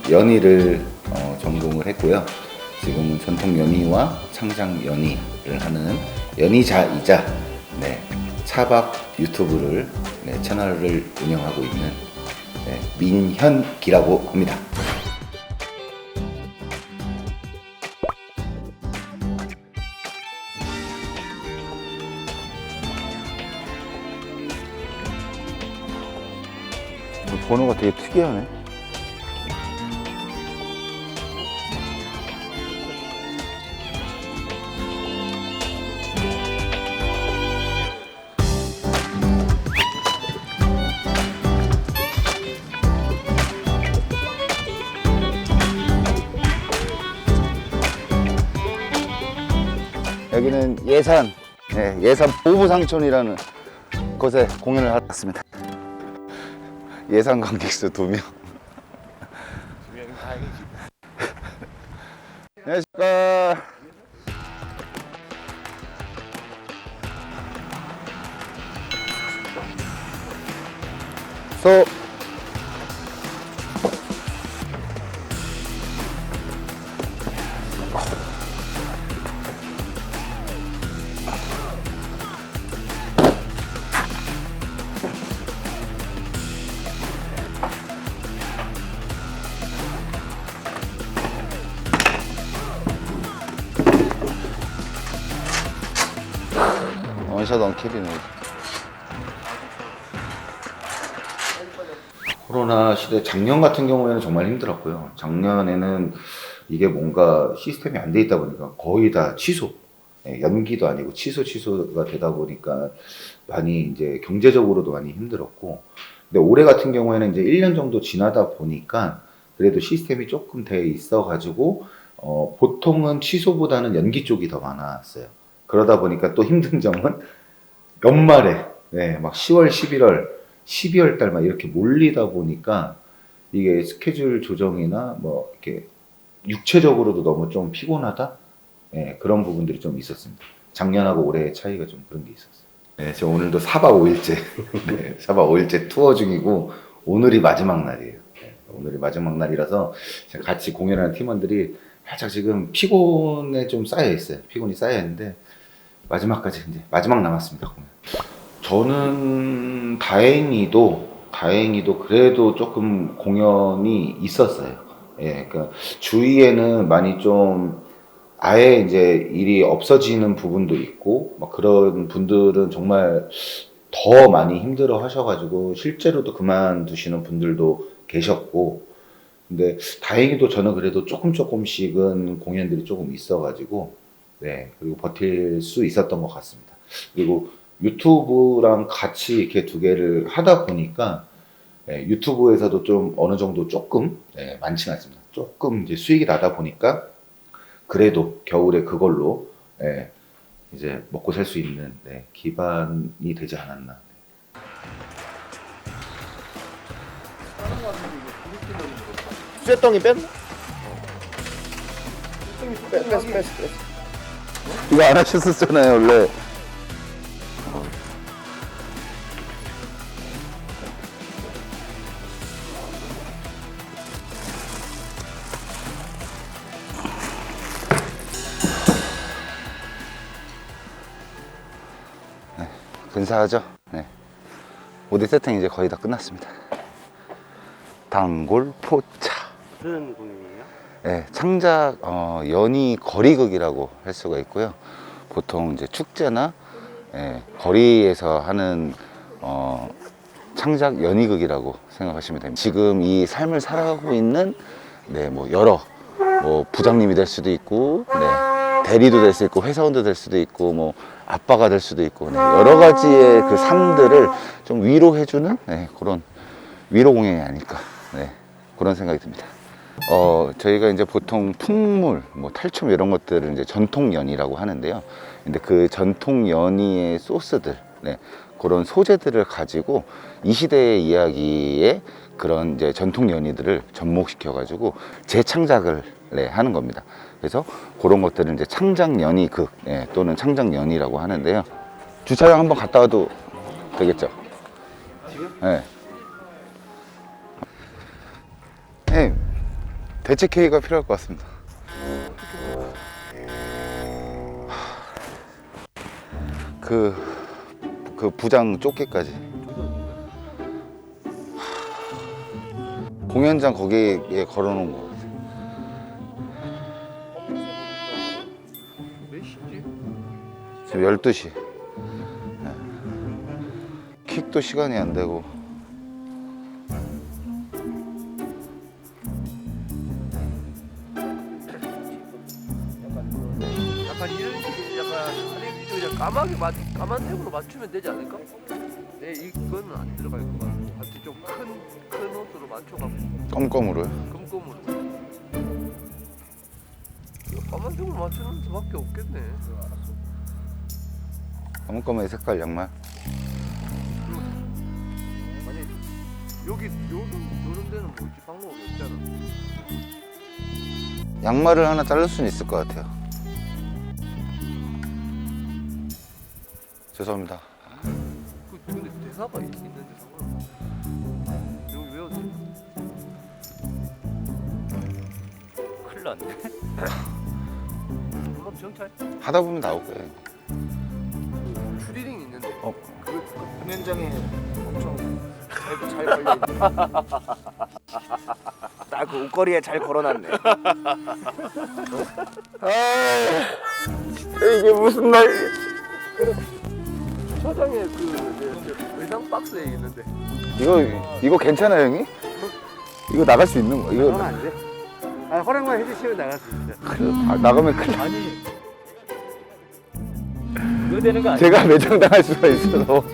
연희를 전공을 했고요. 지금은 전통 연희와 창작 연희를 하는 연희자이자 차박 유튜브를 채널을 운영하고 있는 민현기라고 합니다. 번호가 되게 특이하네. 여기는 예산, 예산 보부상촌이라는 곳에 공연을 하러 왔습니다. 예산 관객수 2명. 2명이 다행이지. 안녕하십니까. 소. 원샷 원킬이네. 코로나 시대 작년 같은 경우에는 정말 힘들었고요. 작년에는 이게 뭔가 시스템이 안 돼 있다 보니까 거의 다 취소, 연기도 아니고 취소가 되다 보니까 많이 이제 경제적으로도 많이 힘들었고, 근데 올해 같은 경우에는 이제 1년 정도 지나다 보니까 그래도 시스템이 조금 돼 있어가지고 보통은 취소보다는 연기 쪽이 더 많았어요. 그러다 보니까 또 힘든 점은 연말에 막 10월, 11월, 12월 달 막 이렇게 몰리다 보니까 이게 스케줄 조정이나 뭐 이렇게 육체적으로도 너무 좀 피곤하다? 그런 부분들이 좀 있었습니다. 작년하고 올해의 차이가 좀 그런 게 있었어요. 저 오늘도 4박 5일째 4박 5일째 투어 중이고 오늘이 마지막 날이에요. 오늘이 마지막 날이라서 같이 공연하는 팀원들이 살짝 지금 피곤에 좀 쌓여 있어요. 피곤이 쌓여 있는데 마지막까지 이제 마지막 남았습니다. 공연. 저는 다행히도 그래도 조금 공연이 있었어요. 그러니까 주위에는 많이 좀 아예 이제 일이 없어지는 부분도 있고 막 그런 분들은 정말 더 많이 힘들어 하셔가지고 실제로도 그만두시는 분들도 계셨고, 근데 다행히도 저는 그래도 조금씩은 공연들이 조금 있어가지고 그리고 버틸 수 있었던 것 같습니다. 그리고 유튜브랑 같이 이렇게 두 개를 하다 보니까 유튜브에서도 좀 어느 정도 조금 많지는 않습니다. 조금 이제 수익이 나다 보니까 그래도 겨울에 그걸로 이제 먹고 살 수 있는 기반이 되지 않았나. 쇠덩이 뺐나? 뺐어. 이거 안 하셨었잖아요 원래. 근사하죠? 모델 세팅 이제 거의 다 끝났습니다. 단골 포차. 무슨 공연이에요? 창작 연희 거리극이라고 할 수가 있고요. 보통 이제 축제나 거리에서 하는 창작 연희극이라고 생각하시면 됩니다. 지금 이 삶을 살아가고 있는 뭐 여러 뭐 부장님이 될 수도 있고, 대리도 될 수 있고, 회사원도 될 수도 있고, 뭐 아빠가 될 수도 있고, 여러 가지의 그 삶들을 좀 위로해주는 그런 위로 공연이 아닐까, 그런 생각이 듭니다. 저희가 이제 보통 풍물, 뭐 탈춤 이런 것들을 이제 전통 연희라고 하는데요. 근데 그 전통 연희의 소스들, 그런 소재들을 가지고 이 시대의 이야기에 그런 이제 전통 연희들을 접목시켜가지고 재창작을 하는 겁니다. 그래서 그런 것들은 이제 창작 연희극 또는 창작 연희라고 하는데요. 주차장 한번 갔다 와도 되겠죠? 지금? 네. 대체 K가 필요할 것 같습니다. 그 부장 쫓기까지. 공연장 거기에 걸어놓은 거 같아. 몇 시지? 지금 12시. 킥도 시간이 안 되고. 약간 이런 식의 약간 아니 그냥 까만 색으로 맞추면 되지 않을까? 네 이거는 안 들어갈 것 같고 하여튼 좀 큰 옷으로 맞춰갖고 껌껌으로요? 금검으로 까만색으로 맞추는 수밖에 없겠네. 껌껌의 색깔 양말. 아니 여기 요런 데는 뭐지 방법이 없잖아. 양말을 하나 자를 수는 있을 것 같아요. 죄송합니다. 근데 대사가 있는데 상관없어. 여기 외웠지? 큰일 났네. 금방 정찰? 하다 보면 나올 거예요. 추리링 있는데. 그 공연장에 엄청 잘 걸려 있는. 딱그 옷걸이에 잘 걸어놨네. 이게 무슨 날? 주차장에 그 의상 박스에 있는데. 이거 괜찮아요, 형이? 이거 나갈 수 있는 거? 그건 이거 안 돼. 아 허락만 해주시면 나갈 수 있어. 나가면 큰일 나. 아니 이거 되는 거 아니야? 제가 매장당할 수가 있어서.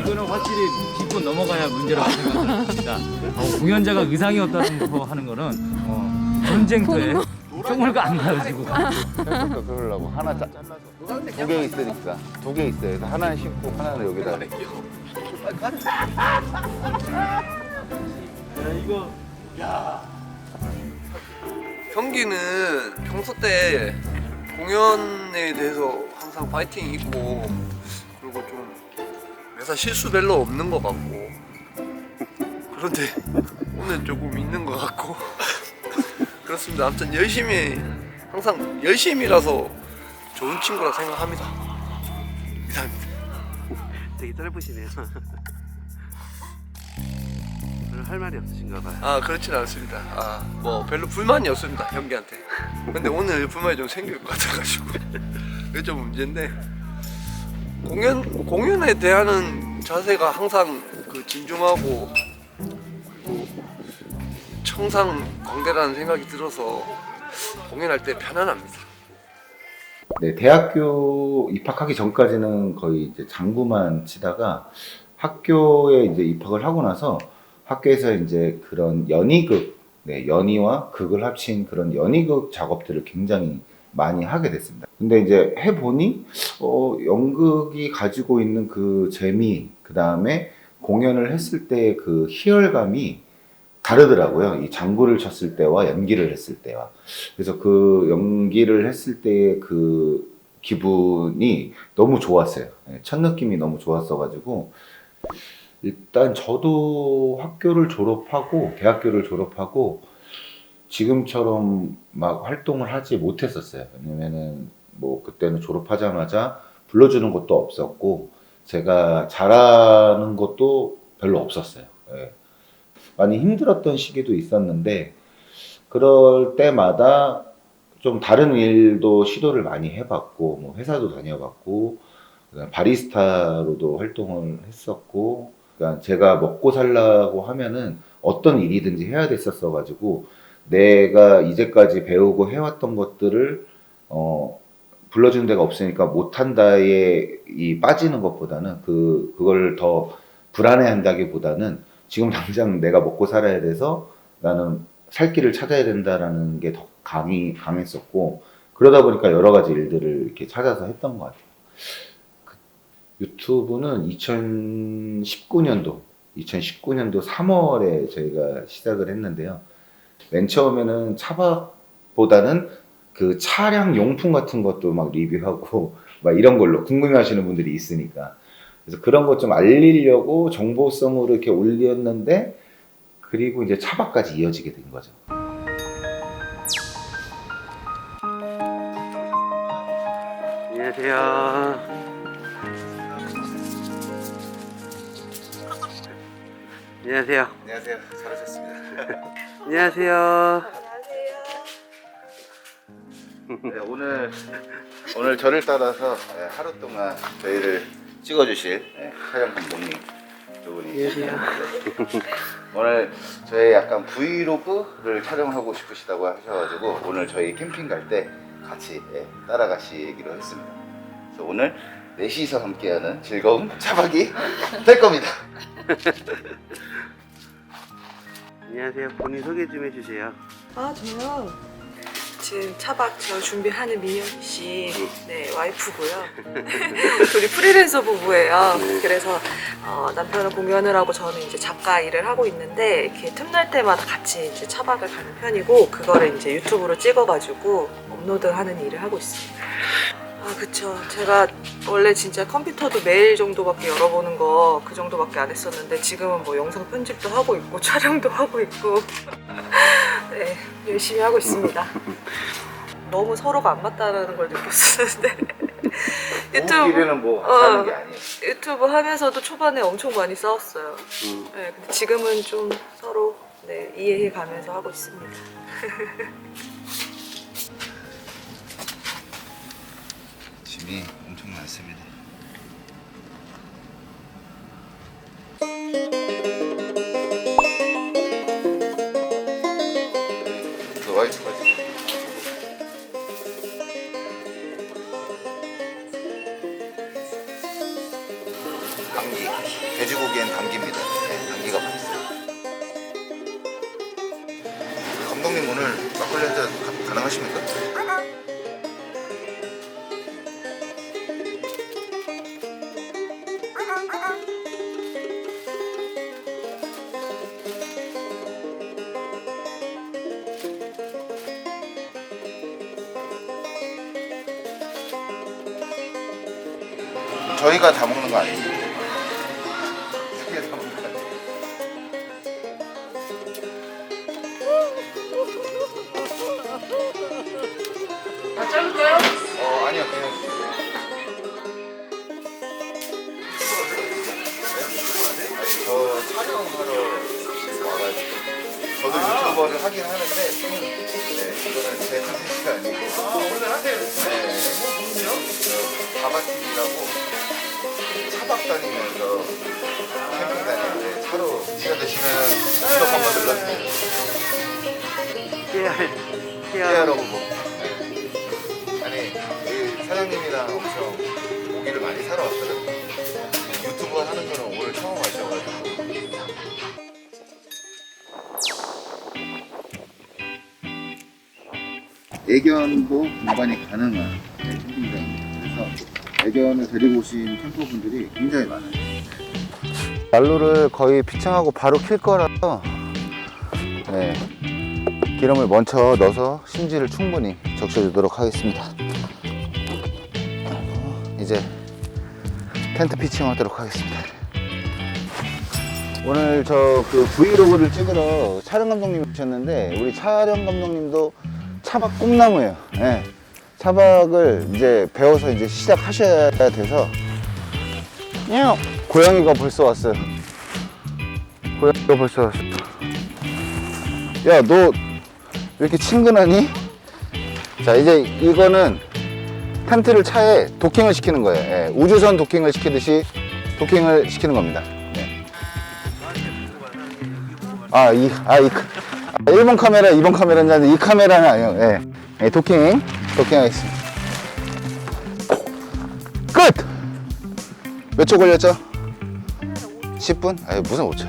이거는 확실히 짚고 넘어가야 문제라고 생각합니다. 공연자가 의상이 없다는 거 하는 거는 전쟁터에 총을가 안 가지고 생각도 그러려고 하나 두 개 있으니까 2개 있어요. 그래서 하나는 신고 하나는 여기다. 이거 경기는 평소 때 공연에 대해서 항상 파이팅 있고 그리고 좀 매사 실수 별로 없는 것 같고 그런데 오늘 조금 있는 것 같고 그렇습니다. 아무튼 항상 열심이라서 좋은 친구라 생각합니다. 이상입니다. 되게 짧으시네요. 별로 할 말이 없으신가 봐요. 아 그렇진 않습니다. 뭐 별로 불만이 없습니다 형기한테. 근데 오늘 불만이 좀 생길 것 같아가지고 그게 좀 문제인데 공연에 대하는 자세가 항상 그 진중하고 그리고 청상광대라는 생각이 들어서 공연할 때 편안합니다. 네, 대학교 입학하기 전까지는 거의 이제 장구만 치다가 학교에 이제 입학을 하고 나서 학교에서 이제 그런 연희극, 네, 연희와 극을 합친 그런 연희극 작업들을 굉장히 많이 하게 됐습니다. 근데 이제 해보니, 연극이 가지고 있는 그 재미, 그 다음에 공연을 했을 때 그 희열감이 다르더라고요. 이 장구를 쳤을 때와 연기를 했을 때와. 그래서 그 연기를 했을 때의 그 기분이 너무 좋았어요. 첫 느낌이 너무 좋았어가지고, 일단 저도 학교를 졸업하고, 대학교를 졸업하고, 지금처럼 막 활동을 하지 못했었어요. 왜냐면은 뭐 그때는 졸업하자마자 불러주는 것도 없었고, 제가 잘하는 것도 별로 없었어요. 예. 많이 힘들었던 시기도 있었는데, 그럴 때마다 좀 다른 일도 시도를 많이 해봤고, 뭐 회사도 다녀봤고, 그다음에 바리스타로도 활동을 했었고, 그러니까 제가 먹고 살라고 하면은 어떤 일이든지 해야 됐었어가지고, 내가 이제까지 배우고 해왔던 것들을 불러주는 데가 없으니까 못한다에 이 빠지는 것보다는 그걸 더 불안해한다기보다는 지금 당장 내가 먹고 살아야 돼서 나는 살 길을 찾아야 된다라는 게 더 강했었고, 그러다 보니까 여러 가지 일들을 이렇게 찾아서 했던 것 같아요. 유튜브는 2019년도 3월에 저희가 시작을 했는데요. 맨 처음에는 차박보다는 그 차량 용품 같은 것도 막 리뷰하고 막 이런 걸로 궁금해 하시는 분들이 있으니까. 그래서 그런 것 좀 알리려고 정보성으로 이렇게 올렸는데, 그리고 이제 차박까지 이어지게 된 거죠. 안녕하세요. 안녕하세요. 안녕하세요. 잘하셨습니다. 안녕하세요. 네, 오늘 저를 따라서 하루 동안 저희를 찍어주실 촬영 감독님 두 분이 계십니다. 오늘 저희 약간 브이로그를 촬영하고 싶으시다고 하셔가지고 오늘 저희 캠핑 갈 때 같이 따라가시기로 했습니다. 그래서 오늘 넷이서 함께하는 즐거운 차박이 될 겁니다. 안녕하세요. 본인 소개 좀 해주세요. 아, 저요. 지금 차박 저 준비하는 민영희 씨, 네, 와이프고요. 둘이 프리랜서 부부예요. 그래서 남편은 공연을 하고 저는 이제 작가 일을 하고 있는데 이렇게 틈날 때마다 같이 이제 차박을 가는 편이고 그거를 이제 유튜브로 찍어가지고 업로드하는 일을 하고 있습니다. 아, 그쵸. 제가 원래 진짜 컴퓨터도 매일 정도밖에 열어보는 거 그 정도밖에 안 했었는데 지금은 뭐 영상 편집도 하고 있고 촬영도 하고 있고 네, 열심히 하고 있습니다. 너무 서로가 안 맞다는 걸 느꼈었는데 부부끼리는 뭐 하는 게 아니에요. 유튜브 하면서도 초반에 엄청 많이 싸웠어요. 네, 근데 지금은 좀 서로 네, 이해해 가면서 하고 있습니다. 짐이 엄청 많습니다. 그 와이프가 감기, 돼지고기엔 감기입니다. 네, 감기가 많았어요. 감독님 오늘 막걸리 한잔 가능하십니까? 저희가 다 먹는 거 아니에요? 저희가 다 먹는 거 아니에요? 다 자를까요? 아니요, 그냥. 저 촬영하러 와가지고. 저도 유튜버를 하긴 하는데, 네, 이거는 제 컨텐츠가 아니고. 오늘 하세요? 네. 바바TV라고 차박 다니면서 캠핑 다니는데 차로 시간 되시면 구독 한번 눌러주세요. 깨알하고 뭐. 아니, 그 사장님이랑 엄청 고기를 많이 사러 왔거든. 유튜브 하는 거는 오늘 처음 하셔가지고. 애견도 공간이 가능한 캠핑장입니다. 그래서 애견을 데리고 오신 캠퍼분들이 굉장히 많아요. 난로를 거의 피청하고 바로 킬 거라서 네, 기름을 먼저 넣어서 심지를 충분히 적셔주도록 하겠습니다. 이제 텐트 피칭하도록 하겠습니다. 오늘 저 그 브이로그를 찍으러 촬영 감독님 오셨는데 우리 촬영 감독님도 차박 꿈나무예요. 네. 차박을 이제 배워서 이제 시작하셔야 돼서 고양이가 벌써 왔어요. 고양이가 벌써 왔어. 야, 너 왜 이렇게 친근하니? 자, 이제 이거는 텐트를 차에 도킹을 시키는 거예요. 예, 우주선 도킹을 시키듯이 도킹을 시키는 겁니다. 네. 일본 카메라, 2번 카메라는 아닌데 이 카메라는 아니에요. 예. 예, 도킹하겠습니다. 끝! 몇 초 걸렸죠? 10분? 아니, 무슨 5초.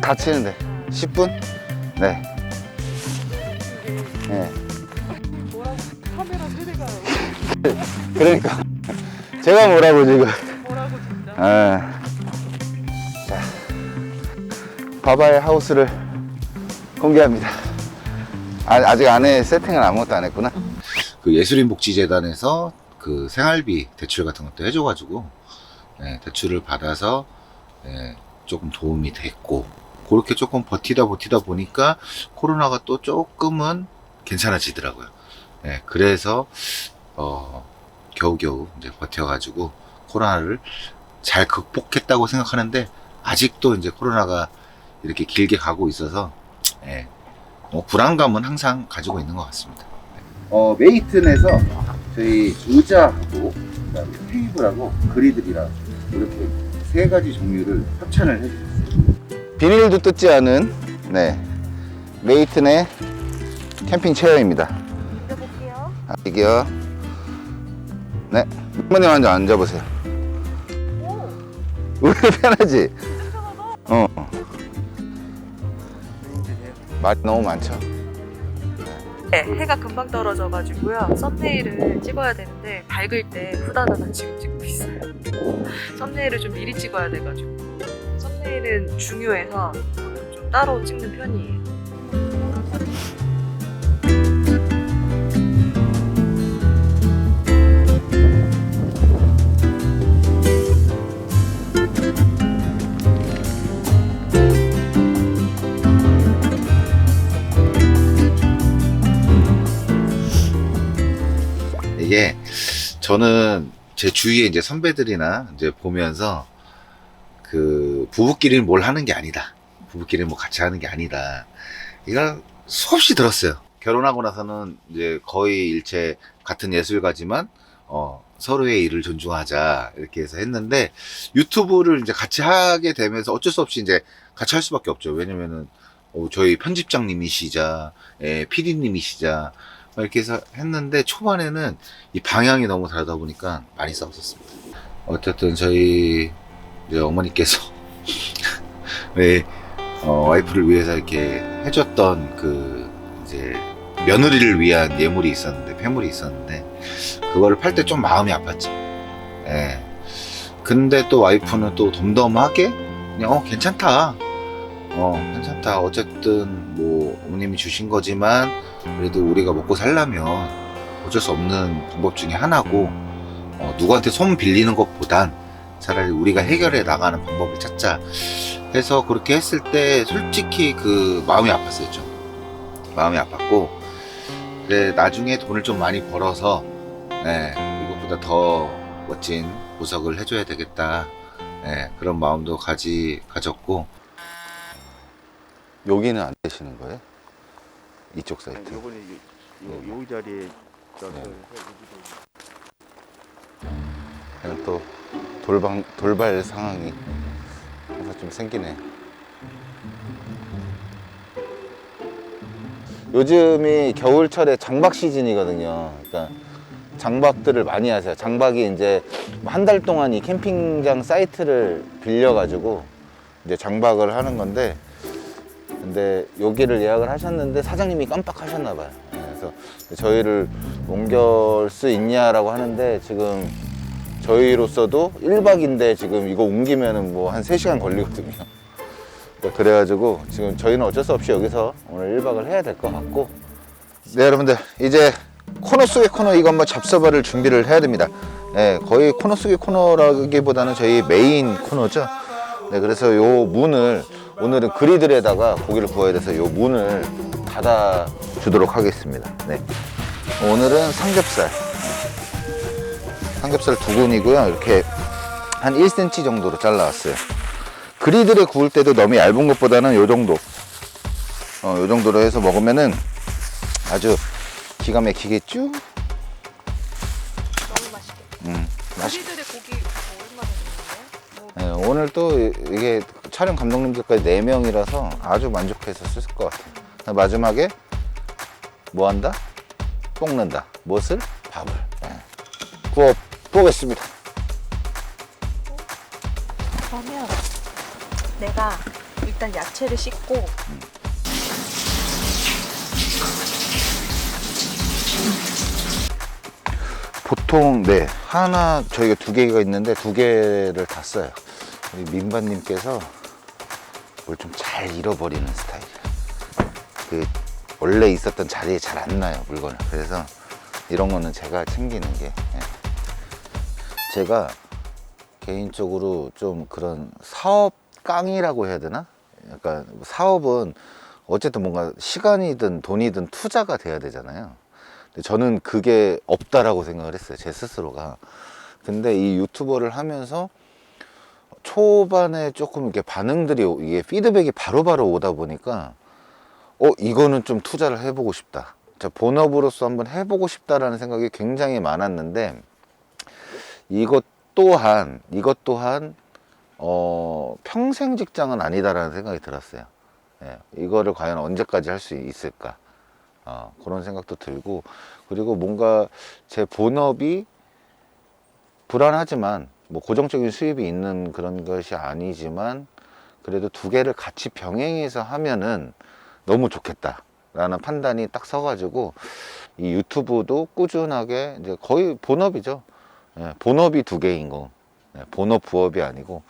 다 치는데. 10분? 네. 네. 카메라 세대가 그러니까. 제가 뭐라고 지금. 뭐라고 진짜. 자. 바바의 하우스를 공개합니다. 아직 안에 세팅을 아무것도 안 했구나. 그 예술인복지재단에서 그 생활비 대출 같은 것도 해줘가지고 대출을 받아서 조금 도움이 됐고 그렇게 조금 버티다 보니까 코로나가 또 조금은 괜찮아지더라고요. 그래서 겨우겨우 이제 버텨가지고 코로나를 잘 극복했다고 생각하는데 아직도 이제 코로나가 이렇게 길게 가고 있어서 예, 뭐 불안감은 항상 가지고 있는 것 같습니다. 메이튼에서 저희 의자하고 그다음에 테이블하고 그리들이랑 이렇게 세 가지 종류를 협찬을 해주셨어요. 비닐도 뜯지 않은 메이튼의 캠핑 체어입니다. 앉아볼게요. 이게요. 네, 부모님 먼저 앉아보세요. 오, 의외로 편하지? 진짜 편하다. 말이 너무 많죠? 네, 해가 금방 떨어져가지고요. 썸네일을 찍어야 되는데 밝을 때 후다다다 지금 찍고 있어요. 썸네일을 좀 미리 찍어야 돼가지고 썸네일은 중요해서 보통 좀 따로 찍는 편이에요. 이게 저는 제 주위에 이제 선배들이나 이제 보면서 그 부부끼리는 뭘 하는 게 아니다. 부부끼리 뭐 같이 하는 게 아니다. 이걸 수없이 들었어요. 결혼하고 나서는 이제 거의 일체 같은 예술가지만 서로의 일을 존중하자 이렇게 해서 했는데 유튜브를 이제 같이 하게 되면서 어쩔 수 없이 이제 같이 할 수밖에 없죠. 왜냐면은 저희 편집장님이시자, PD님이시자 이렇게 해서 했는데 초반에는 이 방향이 너무 다르다 보니까 많이 싸웠었습니다. 어쨌든 저희 이제 어머니께서 와이프를 위해서 이렇게 해줬던 그 이제 며느리를 위한 예물이 있었는데 폐물이 있었는데 그거를 팔 때 좀 마음이 아팠죠. 예. 근데 또 와이프는 또 덤덤하게 그냥 괜찮다. 괜찮다. 어쨌든 뭐 어머님이 주신 거지만 그래도 우리가 먹고 살려면 어쩔 수 없는 방법 중에 하나고 누구한테 손 빌리는 것보단 차라리 우리가 해결해 나가는 방법을 찾자 해서 그렇게 했을 때 솔직히 그 마음이 아팠어요. 좀 마음이 아팠고 근데 나중에 돈을 좀 많이 벌어서 이것보다 더 멋진 보석을 해줘야 되겠다 그런 마음도 가졌고. 여기는 안 되시는 거예요? 이쪽 사이트? 요번에 요 자리에 그냥 또 돌발 상황이 항상 좀 생기네. 요즘이 겨울철에 장박 시즌이거든요. 그러니까 장박들을 많이 하세요. 장박이 이제 한 달 동안 이 캠핑장 사이트를 빌려가지고 이제 장박을 하는 건데, 근데 여기를 예약을 하셨는데 사장님이 깜빡하셨나 봐요. 그래서 저희를 옮길 수 있냐라고 하는데 지금 저희로서도 1박인데 지금 이거 옮기면은 뭐 한 3시간 걸리거든요. 그래가지고 지금 저희는 어쩔 수 없이 여기서 오늘 1박을 해야 될 것 같고. 네, 여러분들 이제 코너 속의 코너 이거 한번 잡숴봐를 준비를 해야 됩니다. 거의 코너 속의 코너라기보다는 저희 메인 코너죠. 네, 그래서 요 문을 오늘은 그리들에다가 고기를 구워야 돼서 요 문을 닫아 주도록 하겠습니다. 네. 오늘은 삼겹살. 삼겹살 2근이고요. 이렇게 한 1cm 정도로 잘라왔어요. 그리들에 구울 때도 너무 얇은 것보다는 요 정도. 요 정도로 해서 먹으면은 아주 기가 막히겠죠? 너무 맛있겠다. 맛있. 우리들의 고기 오랜만에 먹는데? 네, 오늘 또 이게 촬영 감독님들까지 4명이라서 아주 만족해서 쓸 것 같아요. 마지막에 뭐 한다? 볶는다. 무엇을? 밥을. 구워 보겠습니다. 그러면 내가 일단 야채를 씻고 보통 하나 저희가 2개가 있는데 2개를 다 써요. 우리 민바님께서 뭘 좀 잘 잃어버리는 스타일이에요. 그 원래 있었던 자리에 잘 안 놔요, 물건을. 그래서 이런 거는 제가 챙기는 게 제가 개인적으로 좀 그런 사업깡이라고 해야 되나? 약간 사업은 어쨌든 뭔가 시간이든 돈이든 투자가 돼야 되잖아요. 근데 저는 그게 없다라고 생각을 했어요, 제 스스로가. 근데 이 유튜버를 하면서 초반에 조금 이렇게 반응들이, 이게 피드백이 바로바로 오다 보니까 이거는 좀 투자를 해보고 싶다, 본업으로서 한번 해보고 싶다라는 생각이 굉장히 많았는데, 이것 또한 평생 직장은 아니다라는 생각이 들었어요. 예, 이거를 과연 언제까지 할 수 있을까, 그런 생각도 들고, 그리고 뭔가 제 본업이 불안하지만 뭐 고정적인 수입이 있는 그런 것이 아니지만 그래도 두 개를 같이 병행해서 하면은 너무 좋겠다라는 판단이 딱 서가지고 이 유튜브도 꾸준하게 이제 거의 본업이죠. 예, 본업이 두 개인 거. 예, 본업 부업이 아니고.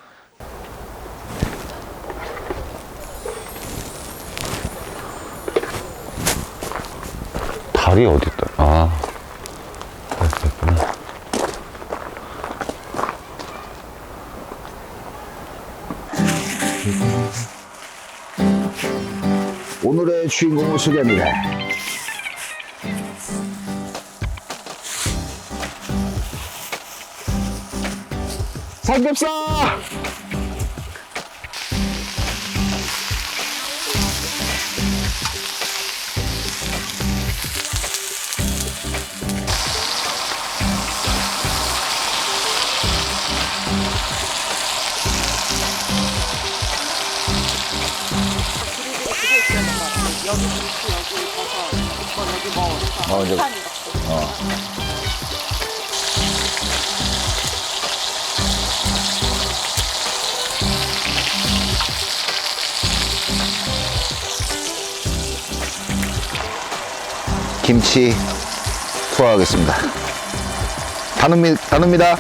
다리 어디 있다? 아, 됐구나. 오늘의 주인공을 소개합니다. 삼겹살! 이제, 김치 투하하겠습니다. 다 넣습니다.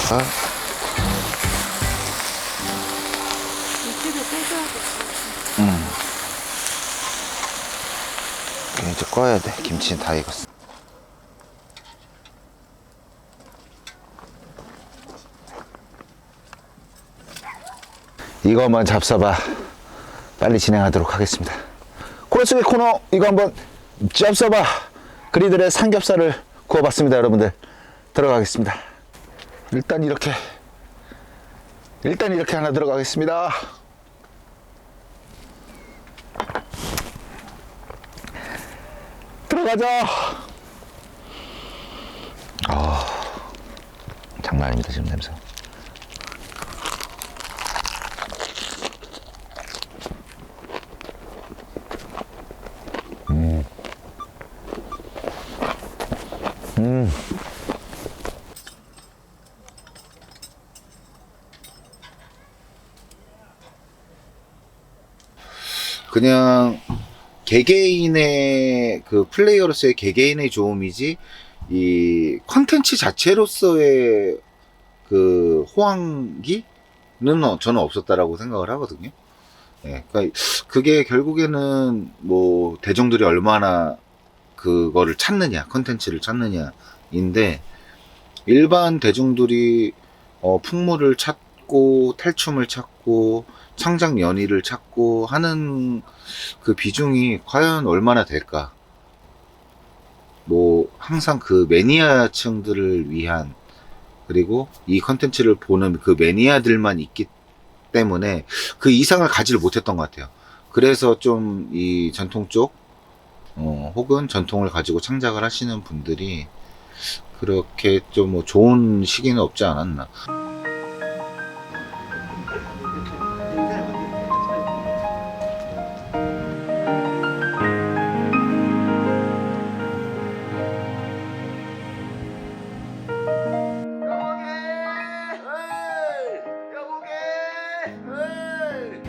어? 이제 꺼야 돼. 김치는 다 익었어. 이거만 잡숴봐. 빨리 진행하도록 하겠습니다. 코너 속의 코너, 이거 한번 잡숴봐. 그리들의 삼겹살을 구워봤습니다. 여러분들 들어가겠습니다. 일단 이렇게 하나 들어가겠습니다. 들어가자. 장난 아닙니다, 지금 냄새. 그냥 개개인의 그 플레이어로서의 개개인의 좋음이지 이 컨텐츠 자체로서의 그 호황기는 저는 없었다라고 생각을 하거든요. 예, 그러니까 그게 결국에는 뭐 대중들이 얼마나 그거를 찾느냐, 컨텐츠를 찾느냐인데, 일반 대중들이 풍물을 찾고 탈춤을 찾고 창작 연의를 찾고 하는 그 비중이 과연 얼마나 될까? 뭐 항상 그 매니아층들을 위한, 그리고 이 컨텐츠를 보는 그 매니아들만 있기 때문에 그 이상을 가지를 못했던 것 같아요. 그래서 좀 이 전통 쪽 혹은 전통을 가지고 창작을 하시는 분들이 그렇게 좀 뭐 좋은 시기는 없지 않았나.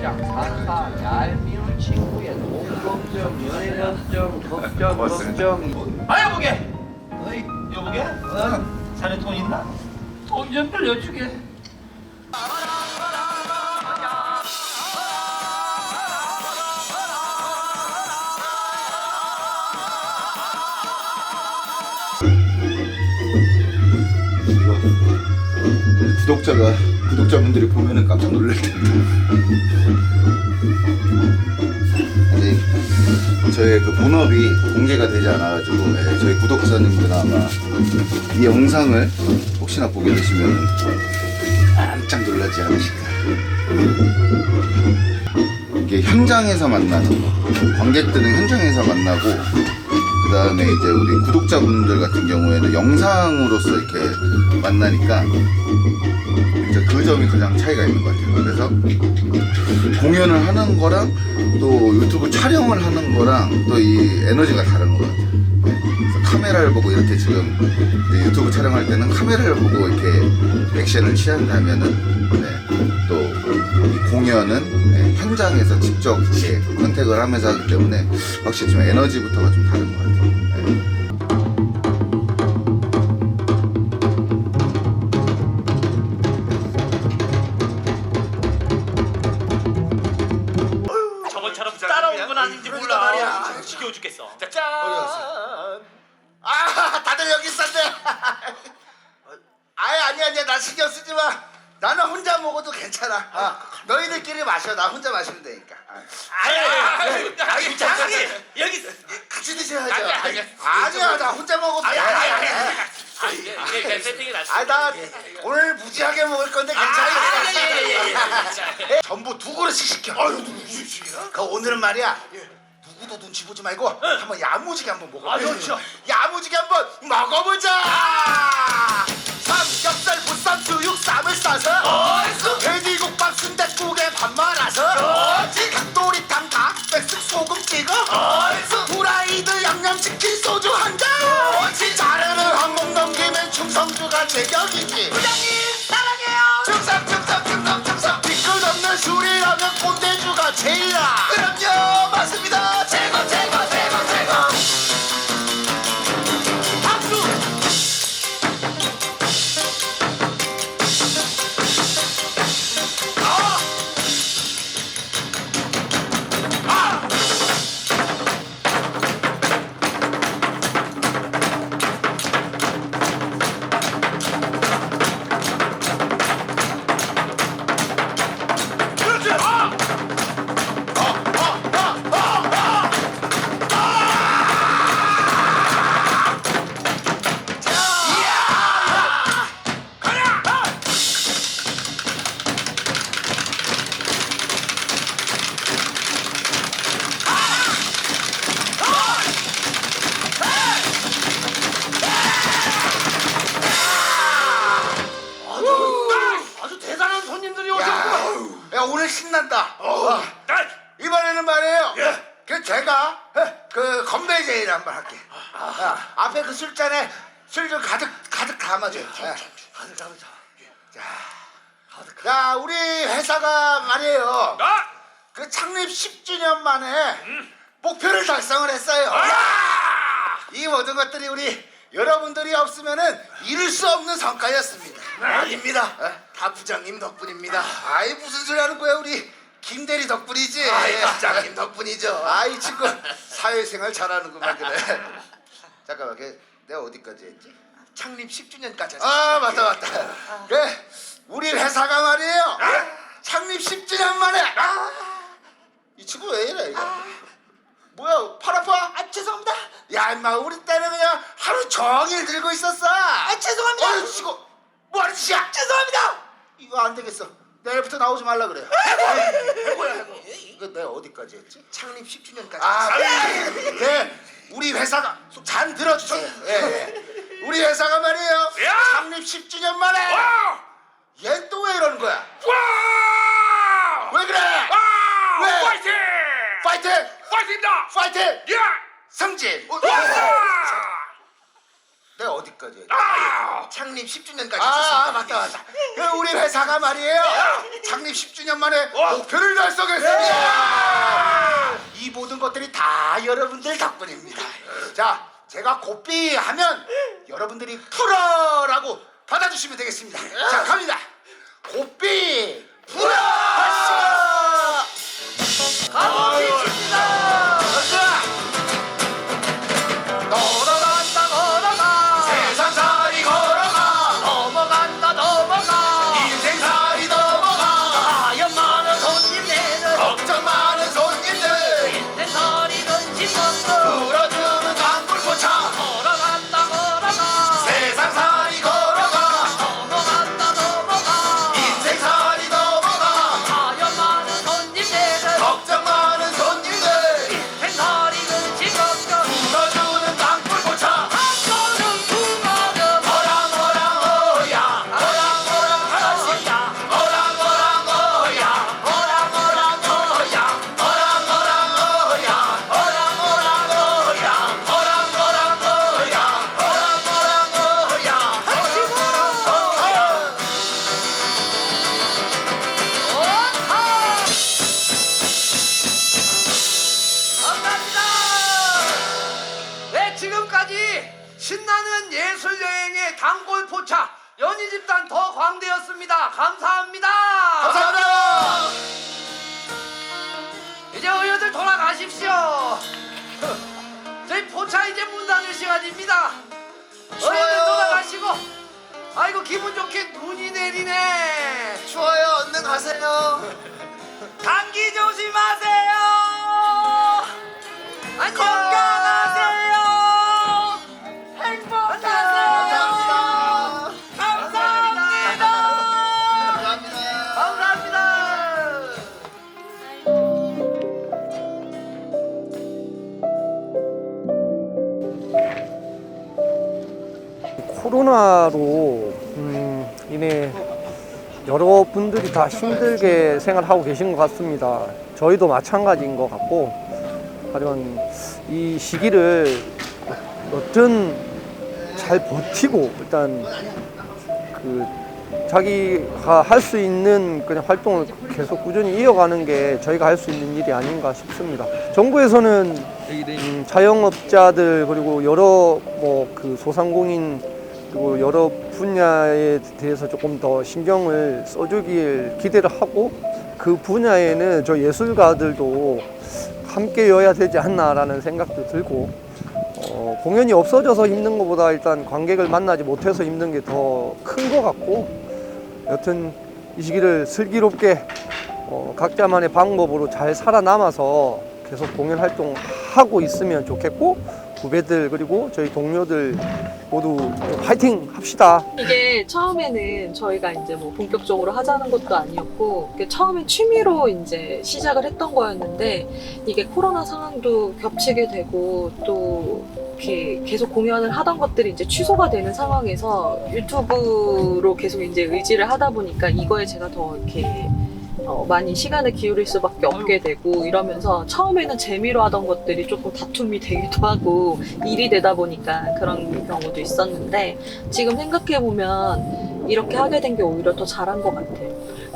짝, 사차, 얄미운 친구의 돈 걱정, 연애 걱정. 아야 보게. 어이 여보게. 자네 돈 있나? 돈 좀 빌려주게. 구독자분들이 보면은 깜짝 놀랄 텐데. 아직 저의 그 본업이 공개가 되지 않아가지고 저희 구독자님들 아마 이 영상을 혹시나 보게 되시면 깜짝 놀라지 않으실까. 이게 현장에서 만나는 관객들은 현장에서 만나고 그 다음에 이제 우리 구독자분들 같은 경우에는 영상으로서 이렇게 만나니까 이제 그 점이 가장 차이가 있는 것 같아요. 그래서 공연을 하는 거랑 또 유튜브 촬영을 하는 거랑 또 이 에너지가 다른 것 같아요. 그래서 카메라를 보고 이렇게 지금 이제 유튜브 촬영할 때는 카메라를 보고 이렇게 액션을 취한다면은 또 이 공연은 현장에서 직접 이렇게 컨택을 하면서 하기 때문에 확실히 좀 에너지부터가 좀 다른 것 같아요. 저번처럼 따라오는 건 아닌지 몰라. 말이야. 지겨워 죽겠어. 짠. 아, 다들 여기 있었네. 아니야, 나 신경 쓰지 마. 나는 혼자 먹어도 괜찮아. 너희들끼리 마셔. 나 혼자 마시면 되니까. 아니, 장이 여기 같이 드셔야죠. 아니야, 나 혼자 먹어도 돼. 세팅이 났어. 나 오늘 무지하게 먹을 건데 괜찮아. 전부 2그릇씩 시켜. 그 오늘은 말이야. 누구도 눈치 보지 말고 한번 야무지게 한번 먹어. 좋죠. 야무지게 한번 먹어보자. 삼겹살, 보쌈, 수육, 쌈을 싸서 돼지국밥, 순댓국에 밥 말아서 닭도리탕, 닭백숙, 소금 찍어 후라이드, 양념치킨, 소주 한 잔. 자르는 한몸 넘기면 충성주가 제격이지. 부장님 사랑해요. 충성. 뒤끝 없는 술이라면 꼰대주가 제일이야. 그럼요, 맞습니다. 최고. 박수. 아주 대단한 손님들이 오셨구만. 야, 오늘 신난다. 이번에는 말이에요. 그 제가 그 건배 제의를 한번 할게. 앞에 그 술잔에 술 좀 가득 담아줘요. 자, 우리 회사가 말이에요. 그 창립 10주년 만에 목표를 달성을 했어요. 이 모든 것들이 우리 여러분들이 없으면은 이룰 수 없는 성과였습니다. 아닙니다. 다 부장님 덕분입니다. 아이, 무슨 소리 하는 거야. 우리 김대리 덕분이지. 부장님 덕분이죠. 아이, 친구 사회생활 잘하는구만. 그래. 잠깐만, 내가 어디까지 했지? 창립 10주년까지 했어. 맞다. 그래, 우리 회사가 말이에요. 창립 10주년 만에. 이 친구 왜 이래 이거? 뭐야, 팔 아파? 죄송합니다. 야, 임마, 우리 때는 그냥 하루 종일 들고 있었어. 죄송합니다. 이거 뭐하는 짓이야? 죄송합니다. 이거 안 되겠어. 내일부터 나오지 말라 그래. 이거 내가 어디까지 했지? 창립 10주년까지. 네, 우리 회사가 잔 들어주세요. 우리 회사가 말이에요. 창립 10주년 만에. 얘 또 왜 이러는 거야? 왜 그래? 왜? 파이팅! 파이팅입니다. 파이팅! 야! 승진! 내가 어디까지? 창립 10주년까지 했었습니다. 맞다. 그 우리 회사가 말이에요. 창립 10주년 만에 목표를 달성했습니다. 이 모든 것들이 다 여러분들 덕분입니다. 자, 제가 고삐 하면 여러분들이 풀어라고 받아주시면 되겠습니다. 자, 갑니다. 고삐 풀어! 가봅시다. 걸어간다 걸어가 세상살이 걸어가 넘어간다 넘어가 인생살이 넘어가 하얀 많은 손님네는 걱정 많은 손님들 인생살이 근심 먹고 풀어주는 단골포차 걸어간다 걸어가 세상살이 걸어가 넘어간다 넘어가 인생살이 넘어가 하얀 많은 손님네는 걱정 많은 손님들 인생살이 근심 먹고 풀어주는 단골포차 한 걸음 두 걸음 어랑 어야 어랑 하나씩 어랑 어야 어랑 어야 감사합니다. 네, 지금까지 신나는 예술 여행의 단골 포차 연희 집단 더 광대였습니다. 감사합니다. 감사합니다. 이제 어여들 돌아가십시오. 저희 포차 이제 문 닫을 시간입니다. 어여들 돌아가시고. 아이고 기분 좋게 눈이 내리네. 추워요. 얼른 가세요. 감기 조심하세요. 안녕. 건강하세요. 행복하세요. 감사합니다. 감사합니다. 코로나로 인해 여러분들이 다 힘들게 생활하고 계신 것 같습니다. 저희도 마찬가지인 것 같고, 하지만 이 시기를 어떤 잘 버티고 일단 그 자기가 할 수 있는 그냥 활동을 계속 꾸준히 이어가는 게 저희가 할 수 있는 일이 아닌가 싶습니다. 정부에서는 자영업자들 그리고 여러 그 소상공인 그리고 여러 분야에 대해서 조금 더 신경을 써주길 기대를 하고, 그 분야에는 저 예술가들도 함께여야 되지 않나라는 생각도 들고, 공연이 없어져서 힘든 것보다 일단 관객을 만나지 못해서 힘든 게 더 큰 것 같고, 여튼 이 시기를 슬기롭게 각자만의 방법으로 잘 살아남아서 계속 공연 활동하고 있으면 좋겠고, 후배들 그리고 저희 동료들 모두 파이팅 합시다. 이게 처음에는 저희가 이제 뭐 본격적으로 하자는 것도 아니었고, 이게 처음엔 취미로 이제 시작을 했던 거였는데, 이게 코로나 상황도 겹치게 되고 또 이렇게 계속 공연을 하던 것들이 이제 취소가 되는 상황에서 유튜브로 계속 이제 의지를 하다 보니까 이거에 제가 더 이렇게 많이 시간을 기울일 수밖에 없게 되고, 이러면서 처음에는 재미로 하던 것들이 조금 다툼이 되기도 하고 일이 되다 보니까 그런 경우도 있었는데, 지금 생각해보면 이렇게 하게 된 게 오히려 더 잘한 것 같아요.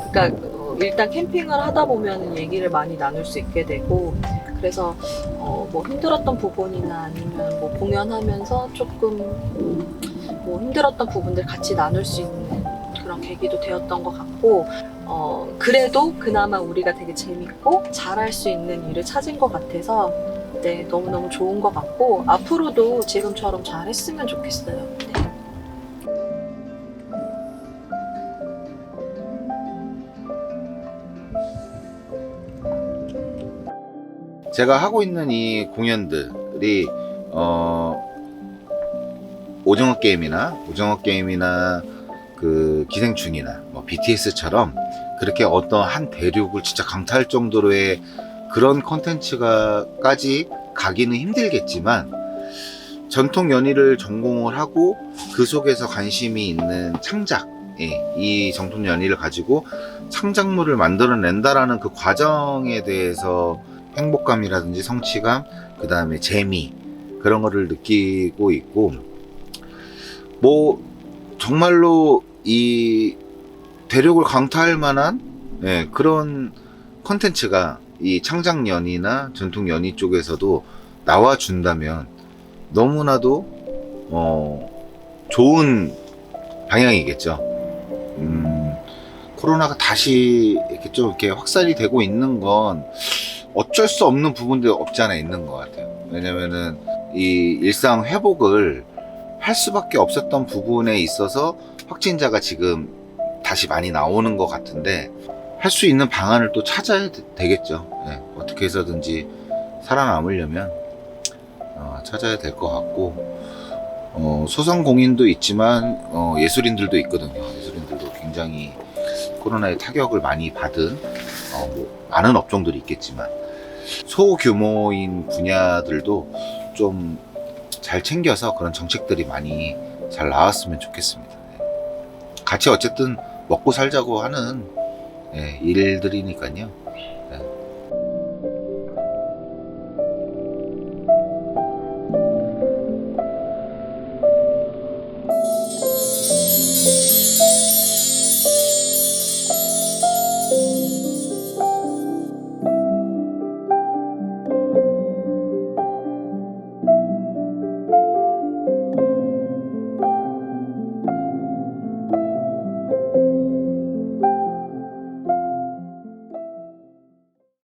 그러니까 일단 캠핑을 하다 보면 얘기를 많이 나눌 수 있게 되고, 그래서 뭐 힘들었던 부분이나 아니면 뭐 공연하면서 조금 뭐 힘들었던 부분들 같이 나눌 수 있는 그런 계기도 되었던 것 같고, 그래도 그나마 우리가 되게 재밌고 잘할 수 있는 일을 찾은 것 같아서 네, 너무너무 좋은 것 같고, 앞으로도 지금처럼 잘했으면 좋겠어요. 네. 제가 하고 있는 이 공연들이 오징어 게임이나 그 기생충이나 뭐 BTS처럼 그렇게 어떤 한 대륙을 진짜 강타할 정도로의 그런 컨텐츠가까지 가기는 힘들겠지만, 전통 연희를 전공을 하고 그 속에서 관심이 있는 창작, 이 전통 연희를 가지고 창작물을 만들어낸다라는 그 과정에 대해서 행복감이라든지 성취감, 그 다음에 재미, 그런 거를 느끼고 있고, 뭐 정말로 이 대륙을 강타할 만한 그런 컨텐츠가 이 창작연이나 전통연이 쪽에서도 나와준다면 너무나도 좋은 방향이겠죠. 코로나가 다시 이렇게 좀 이렇게 확산이 되고 있는 건 어쩔 수 없는 부분들이 없지 않아 있는 것 같아요. 왜냐면은 이 일상 회복을 할 수밖에 없었던 부분에 있어서 확진자가 지금 다시 많이 나오는 것 같은데 할 수 있는 방안을 또 찾아야 되겠죠. 어떻게 해서든지 살아남으려면 찾아야 될 것 같고 소상공인도 있지만 예술인들도 있거든요. 예술인들도 굉장히 코로나의 타격을 많이 받은 뭐 많은 업종들이 있겠지만 소규모인 분야들도 좀 잘 챙겨서 그런 정책들이 많이 잘 나왔으면 좋겠습니다. 같이 어쨌든 먹고 살자고 하는 일들이니까요.